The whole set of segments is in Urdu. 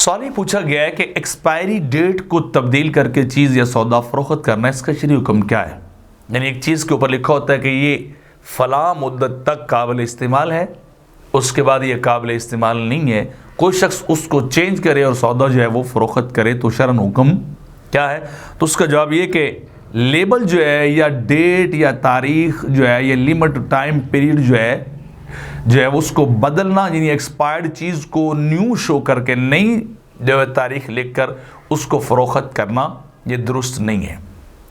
سوال یہ پوچھا گیا ہے کہ ایکسپائری ڈیٹ کو تبدیل کر کے چیز یا سودا فروخت کرنا اس کا شرعی حکم کیا ہے؟ یعنی ایک چیز کے اوپر لکھا ہوتا ہے کہ یہ فلاں مدت تک قابل استعمال ہے، اس کے بعد یہ قابل استعمال نہیں ہے، کوئی شخص اس کو چینج کرے اور سودا جو ہے وہ فروخت کرے تو شرعاً حکم کیا ہے؟ تو اس کا جواب یہ کہ لیبل جو ہے یا ڈیٹ یا تاریخ جو ہے یا لیمٹ ٹائم پیریڈ جو ہے اس کو بدلنا، یعنی ایکسپائرڈ چیز کو نیو شو کر کے نئی جو ہے تاریخ لکھ کر اس کو فروخت کرنا یہ درست نہیں ہے،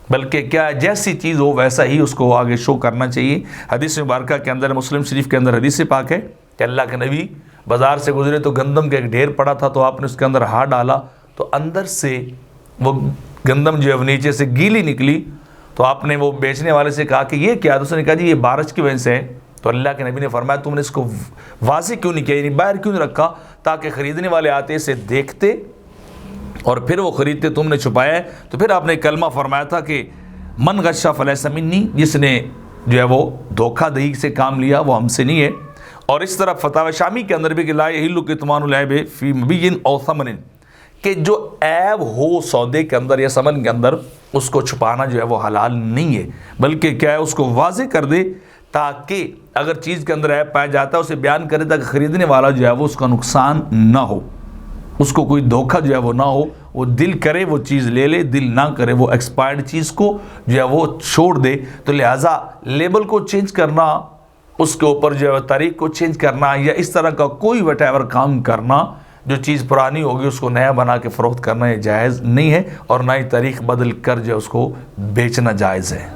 بلکہ کیا ہے جیسی چیز ہو ویسا ہی اس کو آگے شو کرنا چاہیے۔ حدیث مبارکہ کے اندر، مسلم شریف کے اندر حدیث پاک ہے کہ اللہ کے نبی بازار سے گزرے تو گندم کا ایک ڈھیر پڑا تھا، تو آپ نے اس کے اندر ہاتھ ڈالا تو اندر سے وہ گندم جو ہے نیچے سے گیلی نکلی، تو آپ نے وہ بیچنے والے سے کہا کہ یہ کیا؟ تو اس نے کہا جی یہ بارش کی وجہ سے ہے۔ تو اللہ کے نبی نے فرمایا تم نے اس کو واضح کیوں نہیں کیا، یعنی باہر کیوں نہیں رکھا تاکہ خریدنے والے آتے اسے دیکھتے اور پھر وہ خریدتے، تم نے چھپایا ہے۔ تو پھر آپ نے کلمہ فرمایا تھا کہ من غش فلیس منی، جس نے جو ہے وہ دھوکہ دہی سے کام لیا وہ ہم سے نہیں ہے۔ اور اس طرح فتاوی شامی کے اندر بھی کہ لا یحل کتمان العیب فی مبی او ثمن، کہ جو عیب ہو سودے کے اندر یا ثمن کے اندر اس کو چھپانا جو ہے وہ حلال نہیں ہے، بلکہ کیا ہے اس کو واضح کر دے تاکہ اگر چیز کے اندر عیب پایا جاتا ہے اسے بیان کرے تاکہ خریدنے والا جو ہے وہ اس کا نقصان نہ ہو، اس کو کوئی دھوکہ جو ہے وہ نہ ہو، وہ دل کرے وہ چیز لے لے، دل نہ کرے وہ ایکسپائرڈ چیز کو جو ہے وہ چھوڑ دے۔ تو لہٰذا لیبل کو چینج کرنا، اس کے اوپر جو ہے تاریخ کو چینج کرنا یا اس طرح کا کوئی وٹ ایور کام کرنا جو چیز پرانی ہوگی اس کو نیا بنا کے فروخت کرنا یہ جائز نہیں ہے، اور نہ ہی تاریخ بدل کر جو ہے اس کو بیچنا جائز ہے۔